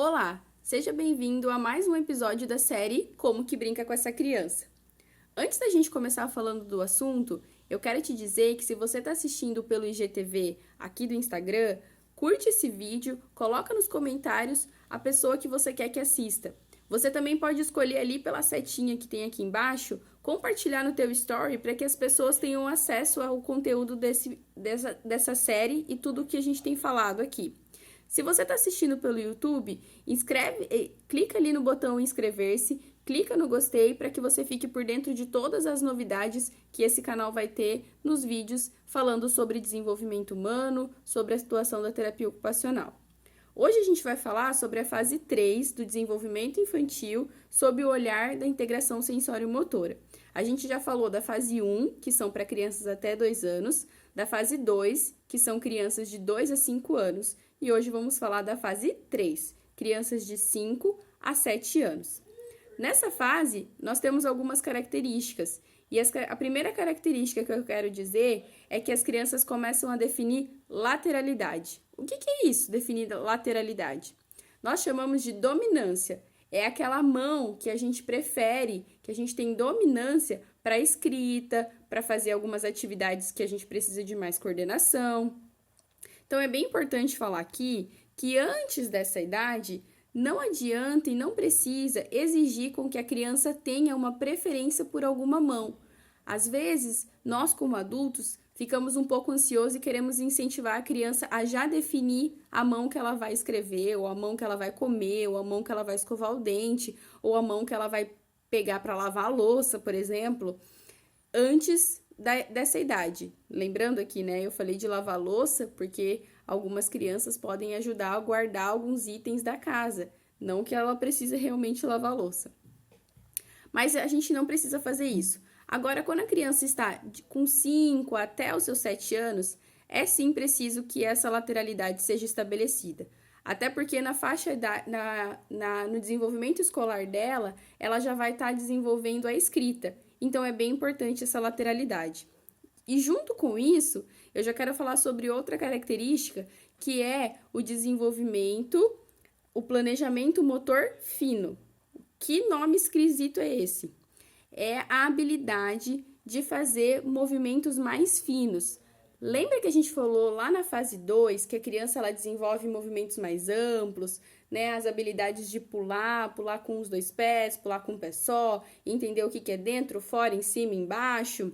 Olá, seja bem-vindo a mais um episódio da série Como que Brinca com essa Criança. Antes da gente começar falando do assunto, eu quero te dizer que se você está assistindo pelo IGTV aqui do Instagram, curte esse vídeo, coloca nos comentários a pessoa que você quer que assista. Você também pode escolher ali pela setinha que tem aqui embaixo, compartilhar no teu story para que as pessoas tenham acesso ao conteúdo dessa série e tudo o que a gente tem falado aqui. Se você está assistindo pelo YouTube, clica ali no botão inscrever-se, clica no gostei para que você fique por dentro de todas as novidades que esse canal vai ter nos vídeos falando sobre desenvolvimento humano, sobre a situação da terapia ocupacional. Hoje a gente vai falar sobre a fase 3 do desenvolvimento infantil sob o olhar da integração sensório-motora. A gente já falou da fase 1, que são para crianças até 2 anos, da fase 2, que são crianças de 2 a 5 anos, e hoje vamos falar da fase 3, crianças de 5 a 7 anos. Nessa fase, nós temos algumas características, e a primeira característica que eu quero dizer é que as crianças começam a definir lateralidade. O que é isso, definir lateralidade? Nós chamamos de dominância. É aquela mão que a gente prefere, que a gente tem dominância para a escrita, para fazer algumas atividades que a gente precisa de mais coordenação. Então, é bem importante falar aqui que antes dessa idade, não adianta e não precisa exigir com que a criança tenha uma preferência por alguma mão. Às vezes, nós como adultos ficamos um pouco ansiosos e queremos incentivar a criança a já definir a mão que ela vai escrever, ou a mão que ela vai comer, ou a mão que ela vai escovar o dente, ou a mão que ela vai pegar para lavar a louça, por exemplo, antes dessa idade. Lembrando aqui, né, eu falei de lavar louça porque algumas crianças podem ajudar a guardar alguns itens da casa, não que ela precise realmente lavar louça. Mas a gente não precisa fazer isso. Agora, quando a criança está com 5 até os seus 7 anos, é sim preciso que essa lateralidade seja estabelecida. Até porque na faixa no desenvolvimento escolar dela, ela já vai estar desenvolvendo a escrita. Então, é bem importante essa lateralidade. E junto com isso, eu já quero falar sobre outra característica, que é o desenvolvimento, o planejamento motor fino. Que nome esquisito é esse? É a habilidade de fazer movimentos mais finos. Lembra que a gente falou lá na fase 2 que a criança ela desenvolve movimentos mais amplos, né? As habilidades de pular com os 2 pés, pular com um pé só, entender o que é dentro, fora, em cima, embaixo,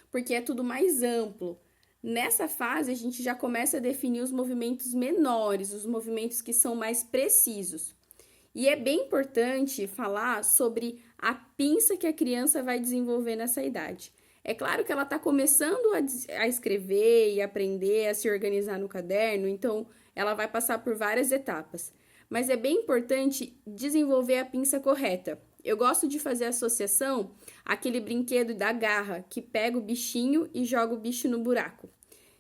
porque é tudo mais amplo. Nessa fase, a gente já começa a definir os movimentos menores, os movimentos que são mais precisos. E é bem importante falar sobre a pinça que a criança vai desenvolver nessa idade. É claro que ela está começando a escrever e aprender a se organizar no caderno, então ela vai passar por várias etapas. Mas é bem importante desenvolver a pinça correta. Eu gosto de fazer associação àquele brinquedo da garra, que pega o bichinho e joga o bicho no buraco.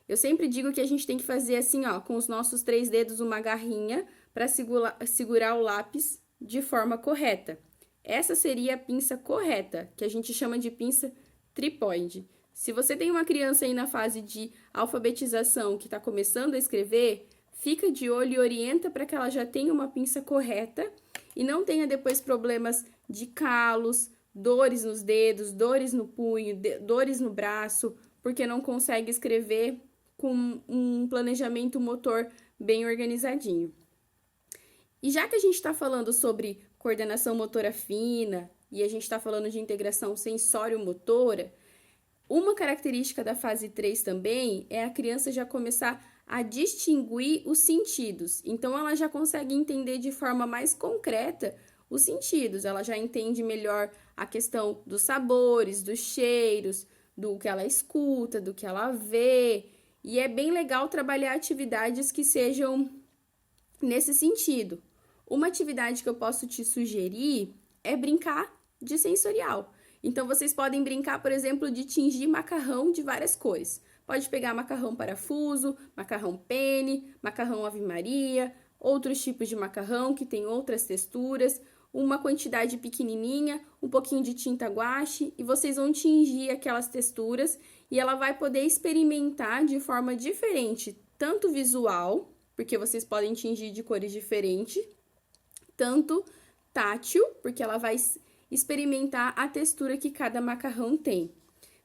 Eu sempre digo que a gente tem que fazer assim, ó, com os nossos 3 dedos uma garrinha para segurar o lápis de forma correta. Essa seria a pinça correta, que a gente chama de pinça tripóide. Se você tem uma criança aí na fase de alfabetização que está começando a escrever, fica de olho e orienta para que ela já tenha uma pinça correta e não tenha depois problemas de calos, dores nos dedos, dores no punho, dores no braço, porque não consegue escrever com um planejamento motor bem organizadinho. E já que a gente está falando sobre coordenação motora fina e a gente está falando de integração sensório-motora, uma característica da fase 3 também é a criança já começar a distinguir os sentidos. Então, ela já consegue entender de forma mais concreta os sentidos. Ela já entende melhor a questão dos sabores, dos cheiros, do que ela escuta, do que ela vê. E é bem legal trabalhar atividades que sejam nesse sentido. Uma atividade que eu posso te sugerir é brincar de sensorial. Então, vocês podem brincar, por exemplo, de tingir macarrão de várias cores. Pode pegar macarrão parafuso, macarrão pene, macarrão Ave Maria, outros tipos de macarrão que tem outras texturas, uma quantidade pequenininha, um pouquinho de tinta guache e vocês vão tingir aquelas texturas e ela vai poder experimentar de forma diferente, tanto visual, porque vocês podem tingir de cores diferentes, tanto tátil, porque ela vai experimentar a textura que cada macarrão tem.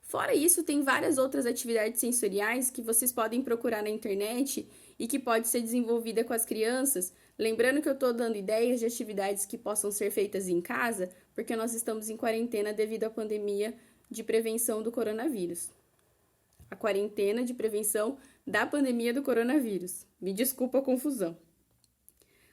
Fora isso, tem várias outras atividades sensoriais que vocês podem procurar na internet e que pode ser desenvolvida com as crianças. Lembrando que eu estou dando ideias de atividades que possam ser feitas em casa, porque nós estamos em quarentena devido à pandemia de prevenção do coronavírus. A quarentena de prevenção da pandemia do coronavírus. Me desculpa a confusão.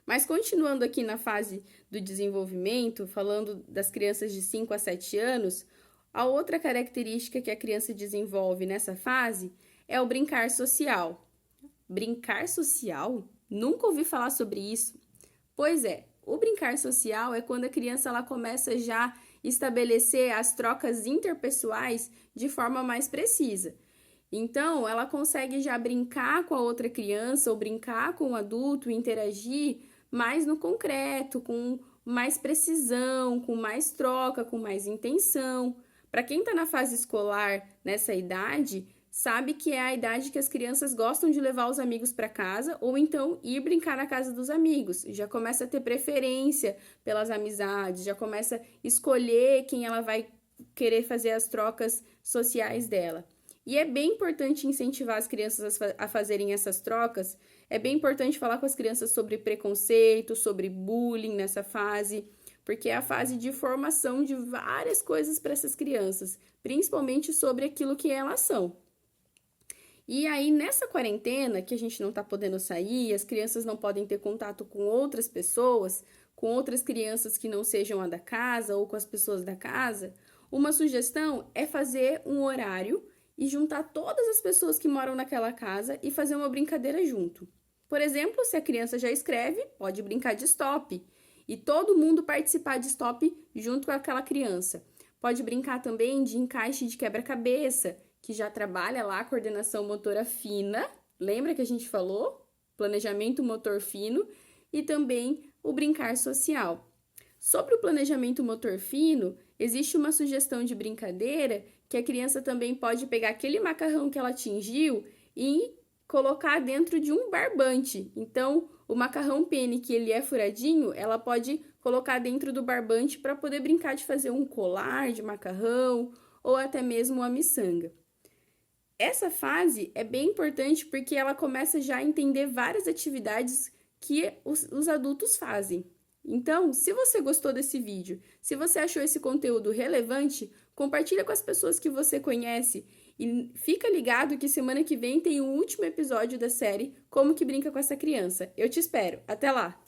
Mas continuando aqui na fase do desenvolvimento, falando das crianças de 5 a 7 anos, a outra característica que a criança desenvolve nessa fase é o brincar social. Brincar social? Nunca ouvi falar sobre isso. Pois é, o brincar social é quando a criança ela começa já a estabelecer as trocas interpessoais de forma mais precisa. Então, ela consegue já brincar com a outra criança ou brincar com o adulto, interagir mais no concreto, com mais precisão, com mais troca, com mais intenção. Para quem está na fase escolar, nessa idade, sabe que é a idade que as crianças gostam de levar os amigos para casa ou então ir brincar na casa dos amigos. Já começa a ter preferência pelas amizades, já começa a escolher quem ela vai querer fazer as trocas sociais dela. E é bem importante incentivar as crianças a fazerem essas trocas. É bem importante falar com as crianças sobre preconceito, sobre bullying nessa fase, porque é a fase de formação de várias coisas para essas crianças, principalmente sobre aquilo que elas são. E aí, nessa quarentena, que a gente não está podendo sair, as crianças não podem ter contato com outras pessoas, com outras crianças que não sejam a da casa ou com as pessoas da casa, uma sugestão é fazer um horário e juntar todas as pessoas que moram naquela casa e fazer uma brincadeira junto. Por exemplo, se a criança já escreve, pode brincar de stop e todo mundo participar de stop junto com aquela criança. Pode brincar também de encaixe de quebra-cabeça, que já trabalha lá a coordenação motora fina, lembra que a gente falou? Planejamento motor fino e também o brincar social. Sobre o planejamento motor fino, existe uma sugestão de brincadeira que a criança também pode pegar aquele macarrão que ela atingiu e colocar dentro de um barbante. Então, o macarrão pene, que ele é furadinho, ela pode colocar dentro do barbante para poder brincar de fazer um colar de macarrão ou até mesmo uma miçanga. Essa fase é bem importante porque ela começa já a entender várias atividades que os adultos fazem. Então, se você gostou desse vídeo, se você achou esse conteúdo relevante, compartilha com as pessoas que você conhece e fica ligado que semana que vem tem o último episódio da série Como que Brinca com essa Criança. Eu te espero. Até lá!